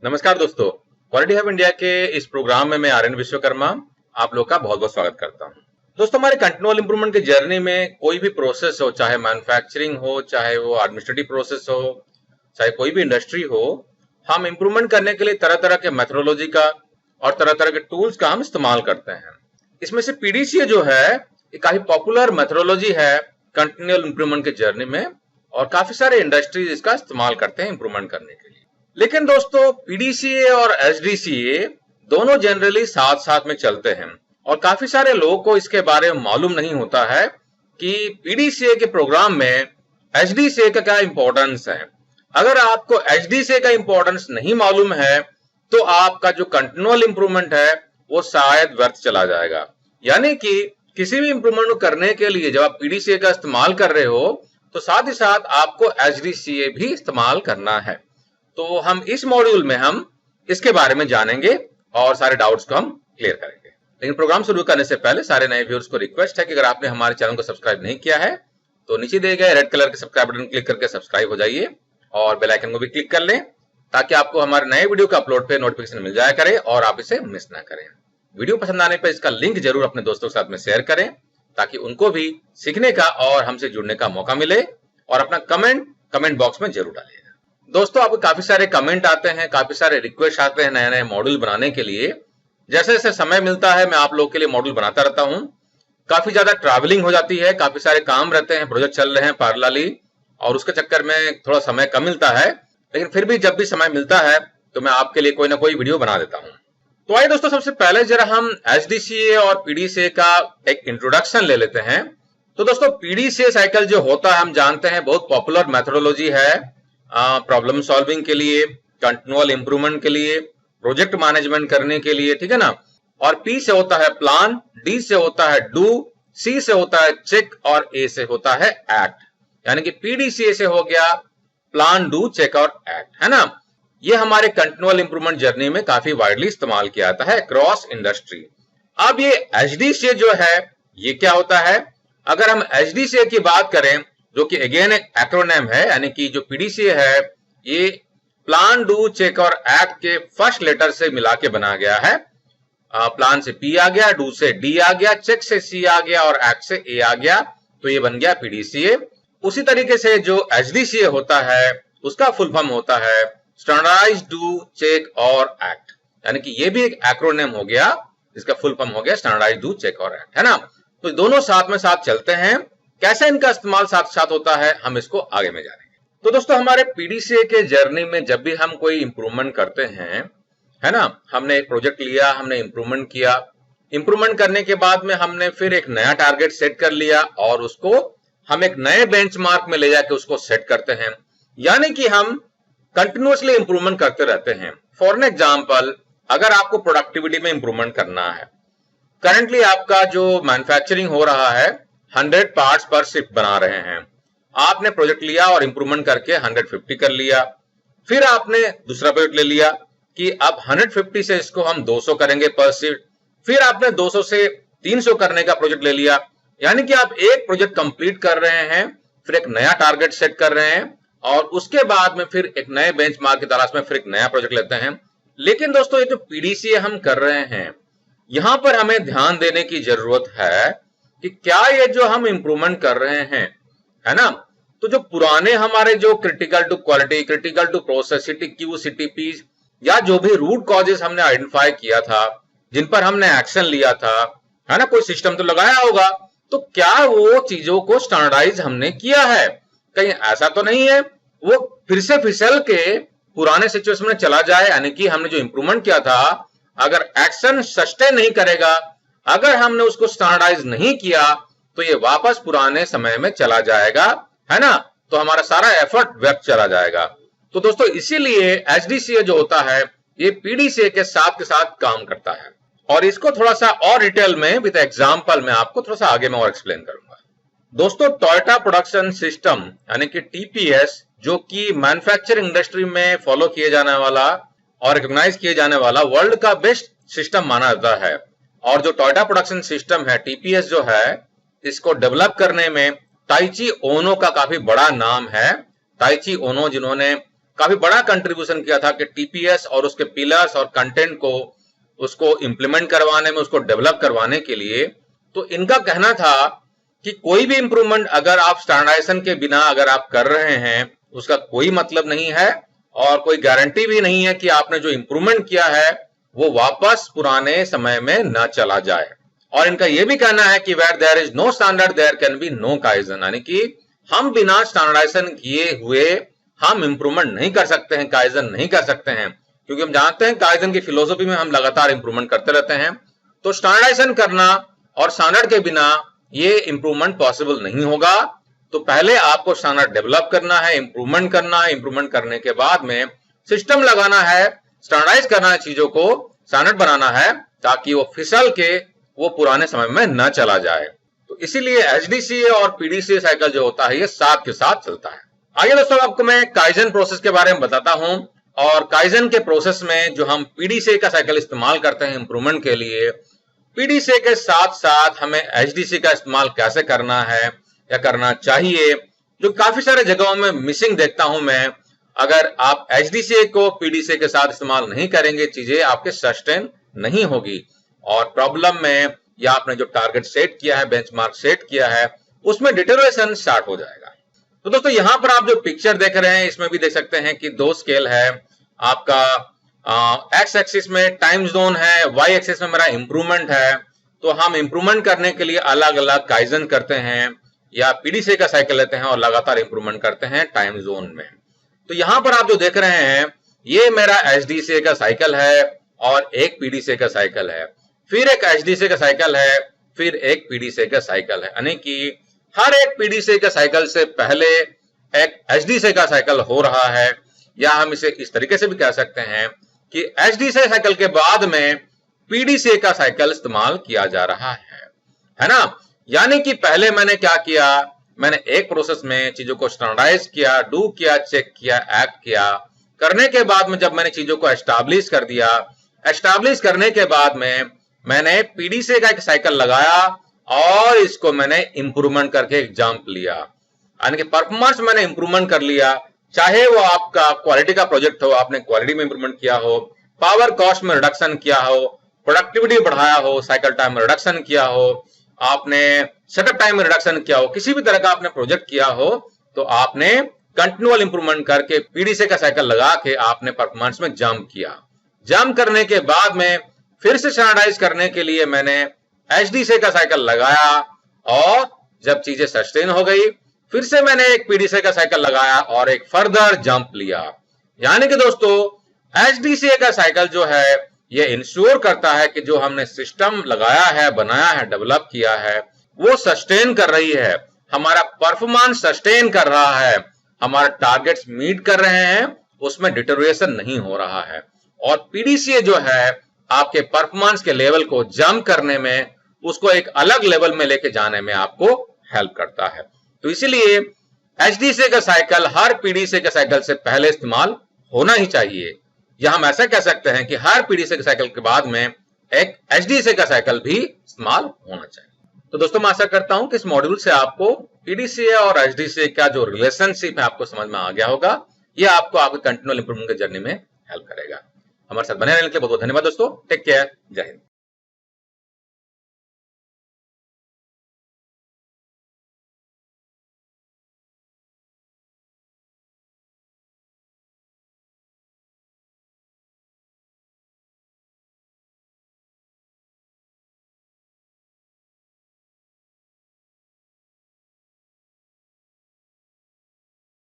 नमस्कार दोस्तों, quality hub India के इस प्रोग्राम में मैं आर्यन विश्वकर्मा आप लोग का बहुत बहुत स्वागत करता हूं। दोस्तों, हमारे कंटिन्यूअल इंप्रूवमेंट की जर्नी में कोई भी प्रोसेस हो, चाहे मैन्युफैक्चरिंग हो, चाहे वो एडमिनिस्ट्रेटिव प्रोसेस हो, चाहे कोई भी इंडस्ट्री हो, हम इंप्रूवमेंट करने के लिए तरह तरह के मेथोडोलॉजी का और तरह तरह के टूल्स का हम इस्तेमाल करते हैं। इसमें से पीडीसीए जो है ये काफी पॉपुलर मेथोडोलॉजी है कंटिन्यूअल इंप्रूवमेंट की जर्नी में, और काफी सारे इंडस्ट्रीज इसका इस्तेमाल करते हैं इंप्रूवमेंट करने के लिए। लेकिन दोस्तों, पीडीसीए और एचडीसीए दोनों जनरली साथ साथ में चलते हैं और काफी सारे लोगों को इसके बारे में मालूम नहीं होता है कि पीडीसीए के प्रोग्राम में एचडीसीए का क्या इंपॉर्टेंस है। अगर आपको एचडीसीए का इंपॉर्टेंस नहीं मालूम है तो आपका जो कंटिन्यूअल इंप्रूवमेंट है वो शायद व्यर्थ चला जाएगा। यानी कि किसी भी इंप्रूवमेंट को करने के लिए जब आप पीडीसीए का इस्तेमाल कर रहे हो तो साथ ही साथ आपको एचडीसीए भी इस्तेमाल करना है। तो हम इस मॉड्यूल में हम इसके बारे में जानेंगे और सारे डाउट्स को हम क्लियर करेंगे। लेकिन प्रोग्राम शुरू करने से पहले सारे नए व्यूअर्स को रिक्वेस्ट है कि अगर आपने हमारे चैनल को सब्सक्राइब नहीं किया है तो नीचे दिए गए रेड कलर के सब्सक्राइब बटन क्लिक करके सब्सक्राइब हो जाइए और बेल आइकन को भी क्लिक कर लें ताकि आपको हमारे नए वीडियो का अपलोड पे नोटिफिकेशन मिल जाया करे और आप इसे मिस ना करें। वीडियो पसंद आने पर इसका लिंक जरूर अपने दोस्तों के साथ में शेयर करें ताकि उनको भी सीखने का और हमसे जुड़ने का मौका मिले, और अपना कमेंट बॉक्स में जरूर डालिएगा। दोस्तों, आपको काफी सारे कमेंट आते हैं, काफी सारे रिक्वेस्ट आते हैं नए नए मॉड्यूल बनाने के लिए। जैसे जैसे समय मिलता है मैं आप लोग के लिए मॉड्यूल बनाता रहता हूं। काफी ज्यादा ट्रैवलिंग हो जाती है, काफी सारे काम रहते हैं, प्रोजेक्ट चल रहे हैं पैरेलली, और उसके चक्कर में थोड़ा समय कम मिलता है। लेकिन फिर भी जब भी समय मिलता है तो मैं आपके लिए कोई ना कोई वीडियो बना देता हूं। तो आइए दोस्तों, सबसे पहले जरा हम एचडीसीए और पीडीसीए का एक इंट्रोडक्शन ले लेते हैं। तो दोस्तों, पीडीसीए साइकिल जो होता है हम जानते हैं बहुत पॉपुलर मेथोडोलॉजी है प्रॉब्लम सॉल्विंग के लिए, कंटिन्यूअल इंप्रूवमेंट के लिए, प्रोजेक्ट मैनेजमेंट करने के लिए, ठीक है ना। और पी से होता है प्लान, डी से होता है डू, सी से होता है चेक और ए से होता है एक्ट। यानी कि पीडीसीए से हो गया प्लान, डू, चेक और एक्ट, है ना। ये हमारे कंटिन्यूअल इंप्रूवमेंट जर्नी में काफी वाइडली इस्तेमाल किया जाता है क्रॉस इंडस्ट्री। अब ये एचडीसीए जो है ये क्या होता है? अगर हम एचडीसीए की बात करें जो कि अगेन एक एक्रोनिम है, यानी कि जो पीडीसीए है ये प्लान, डू, चेक और एक्ट के फर्स्ट लेटर से मिला के बना गया है। प्लान से पी आ गया, डू से डी आ गया, चेक से सी आ गया और एक्ट से ए आ गया, तो ये बन गया पीडीसीए। उसी तरीके से जो एचडीसीए होता है उसका फुल फॉर्म होता है स्टैंडर्डाइज, डू, चेक और एक्ट, यानी कि ये भी एक एक्रोनिम हो गया, इसका फुल फॉर्म हो गया स्टैंडर्डाइज, डू, चेक और एक्ट, है ना। तो दोनों साथ में साथ चलते हैं। कैसे इनका इस्तेमाल साथ साथ होता है हम इसको आगे में जानेंगे। तो दोस्तों, हमारे पीडीसीए के जर्नी में जब भी हम कोई इंप्रूवमेंट करते हैं, है ना, हमने एक प्रोजेक्ट लिया, हमने इंप्रूवमेंट किया, इंप्रूवमेंट करने के बाद में हमने फिर एक नया टारगेट सेट कर लिया और उसको हम एक नए बेंचमार्क में ले जाके उसको सेट करते हैं। यानी कि हम कंटिन्यूअसली इंप्रूवमेंट करते रहते हैं। फॉर एन एग्जाम्पल, अगर आपको प्रोडक्टिविटी में इंप्रूवमेंट करना है, करंटली आपका जो मैन्युफैक्चरिंग हो रहा है 100 पार्ट्स पर शिफ्ट बना रहे हैं, आपने प्रोजेक्ट लिया और इंप्रूवमेंट करके 150 कर लिया। फिर आपने दूसरा प्रोजेक्ट ले लिया कि अब 150 से इसको हम 200 करेंगे पर शिफ्ट। फिर आपने 200 से 300 करने का प्रोजेक्ट ले लिया। यानी कि आप एक प्रोजेक्ट कंप्लीट कर रहे हैं, फिर एक नया टारगेट सेट कर रहे हैं और उसके बाद में फिर एक नए बेंचमार्क की तलाश में फिर एक नया प्रोजेक्ट लेते हैं। लेकिन दोस्तों, ये जो पीडीसीए हम कर रहे हैं यहां पर हमें ध्यान देने की जरूरत है कि क्या ये जो हम इंप्रूवमेंट कर रहे हैं, है ना, तो जो पुराने हमारे जो critical to quality, critical to process, CTQ, CTP या जो भी रूट कॉजेस हमने आइडेंटिफाई किया था, जिन पर हमने एक्शन लिया था, है ना, कोई सिस्टम तो लगाया होगा, तो क्या वो चीजों को स्टैंडर्डाइज हमने किया है? कहीं ऐसा तो नहीं है वो फिर से फिसल के पुराने सिचुएशन में चला जाए। यानी कि हमने जो इंप्रूवमेंट किया था अगर एक्शन सस्टेन नहीं करेगा, अगर हमने उसको स्टैंडर्डाइज नहीं किया तो ये वापस पुराने समय में चला जाएगा, है ना, तो हमारा सारा एफर्ट व्यर्थ चला जाएगा। तो दोस्तों, इसीलिए एचडीसीए जो होता है ये पीडीसीए के साथ काम करता है, और इसको थोड़ा सा और डिटेल में विद एग्जांपल में आपको थोड़ा सा आगे में और एक्सप्लेन करूंगा। दोस्तों, टोयोटा प्रोडक्शन सिस्टम यानी कि टीपीएस, जो कि मैन्युफैक्चरिंग इंडस्ट्री में फॉलो किए जाने वाला और रिकॉग्नाइज किए जाने वाला वर्ल्ड का बेस्ट सिस्टम माना जाता है। और जो टोयोटा प्रोडक्शन सिस्टम है टीपीएस जो है, इसको डेवलप करने में ताइची ओनो का काफी बड़ा नाम है। ताइची ओनो जिन्होंने काफी बड़ा कंट्रीब्यूशन किया था कि टीपीएस और उसके पिलर्स और कंटेंट को उसको इंप्लीमेंट करवाने में, उसको डेवलप करवाने के लिए। तो इनका कहना था कि कोई भी इंप्रूवमेंट अगर आप स्टैंडर्डाइजेशन के बिना अगर आप कर रहे हैं, उसका कोई मतलब नहीं है और कोई गारंटी भी नहीं है कि आपने जो इंप्रूवमेंट किया है वो वापस पुराने समय में न चला जाए। और इनका यह भी कहना है कि where there is no standard there can be no kaizen, यानी कि हम बिना स्टैंडर्डाइजेशन किए हुए हम इंप्रूवमेंट नहीं कर सकते हैं, काइजन नहीं कर सकते हैं, क्योंकि हम जानते हैं काइजन की फिलोसफी में हम लगातार इंप्रूवमेंट करते रहते हैं। तो स्टैंडर्डाइजेशन करना और स्टैंडर्ड के बिना ये इंप्रूवमेंट पॉसिबल नहीं होगा। तो पहले आपको स्टैंडर्ड डेवलप करना है, इंप्रूवमेंट करना है, इंप्रूवमेंट करने के बाद में सिस्टम लगाना है, स्टैंडर्डाइज करना है, चीजों को स्टैंडर्ड बनाना है ताकि वो फिसल के वो पुराने समय में न चला जाए। तो इसीलिए एचडीसीए और पीडीसीए साइकिल जो होता है ये साथ के साथ चलता है। आगे दोस्तों आपको मैं काइजन प्रोसेस के बारे में बताता हूं, और काइजन के प्रोसेस में जो हम पीडीसीए का साइकिल इस्तेमाल करते हैं इंप्रूवमेंट के लिए, पीडीसीए के साथ साथ हमें एचडीसी का इस्तेमाल कैसे करना है या करना चाहिए, जो काफी सारे जगहों में मिसिंग देखता हूं मैं। अगर आप एचडीसीए को पीडीसीए के साथ इस्तेमाल नहीं करेंगे, चीजें आपके सस्टेन नहीं होगी और प्रॉब्लम में या आपने जो टारगेट सेट किया है, बेंचमार्क सेट किया है, उसमें डिटेरियोरेशन स्टार्ट हो जाएगा। तो दोस्तों यहां पर आप जो पिक्चर देख रहे हैं इसमें भी देख सकते हैं कि दो स्केल है। आपका एक्स एक्सिस में टाइम जोन है, वाई एक्सिस में मेरा इंप्रूवमेंट है। तो हम इंप्रूवमेंट करने के लिए अलग अलग काइजन करते हैं या पीडीसीए का साइकिल लेते हैं और लगातार इंप्रूवमेंट करते हैं टाइम जोन में। तो यहां पर आप जो देख रहे हैं ये मेरा एचडीसीए का साइकिल है और एक पीडीसीए का साइकिल है, फिर एक एचडीसीए का साइकिल है, फिर एक पीडीसीए का साइकिल है। यानी कि हर एक पीडीसीए के साइकिल से पहले एक एचडीसीए का साइकिल हो रहा है, या हम इसे इस तरीके से भी कह सकते हैं कि एचडीसीए साइकिल के बाद में पीडीसीए का साइकिल इस्तेमाल किया जा रहा है ना। यानी कि पहले मैंने क्या किया, मैंने एक प्रोसेस में चीजों को स्टैंडर्डाइज किया, डू किया, चेक किया, एक्ट किया। करने के बाद में जब मैंने चीजों को एस्टैब्लिश कर दिया, एस्टैब्लिश करने के बाद में मैंने पीडीसीए का एक साइकिल लगाया और इसको मैंने इंप्रूवमेंट करके एक जंप लिया, यानी कि परफॉर्मेंस मैंने इंप्रूवमेंट कर लिया। चाहे वो आपका क्वालिटी का प्रोजेक्ट हो, आपने क्वालिटी में इंप्रूवमेंट किया हो, पावर कॉस्ट में रिडक्शन किया हो, प्रोडक्टिविटी बढ़ाया हो, साइकिल टाइम में रिडक्शन किया हो, आपने सेटअप टाइम में रिडक्शन किया हो, किसी भी तरह का आपने प्रोजेक्ट किया हो, तो आपने कंटिन्यूअल इंप्रूवमेंट करके पीडीसीए का साइकिल लगा के आपने परफॉर्मेंस में जंप किया। जंप करने के बाद में फिर से स्टैंडर्डाइज करने के लिए मैंने एचडीसीए का साइकिल लगाया और जब चीजें सस्टेन हो गई फिर से मैंने एक पीडीसीए का साइकिल लगाया और एक फर्दर जंप लिया। यानी कि दोस्तों एचडीसीए का साइकिल जो है ये इंश्योर करता है कि जो हमने सिस्टम लगाया है, बनाया है, डेवलप किया है, वो सस्टेन कर रही है, हमारा परफॉर्मेंस सस्टेन कर रहा है, हमारा टारगेट्स मीट कर रहे हैं, उसमें डिटेरियोरेशन नहीं हो रहा है। और पीडीसीए जो है आपके परफॉर्मेंस के लेवल को जंप करने में, उसको एक अलग लेवल में लेके जाने में आपको हेल्प करता है। तो इसीलिए एचडीसीए का साइकिल हर पीडीसीए के साइकिल से पहले इस्तेमाल होना ही चाहिए, या हम ऐसा कह सकते हैं कि हर पीडीसीए के साइकिल के बाद में एक एचडीसीए का साइकिल भी इस्तेमाल होना चाहिए। तो दोस्तों मैं आशा करता हूं कि इस मॉड्यूल से आपको पीडीसीए और एचडीसीए का जो रिलेशनशिप है आपको समझ में आ गया होगा। यह आपको आपके कंटिन्यूअल इंप्रूवमेंट की जर्नी में हेल्प करेगा। हमारे साथ बने रहने के लिए बहुत बहुत धन्यवाद दोस्तों। टेक केयर, जय हिंद।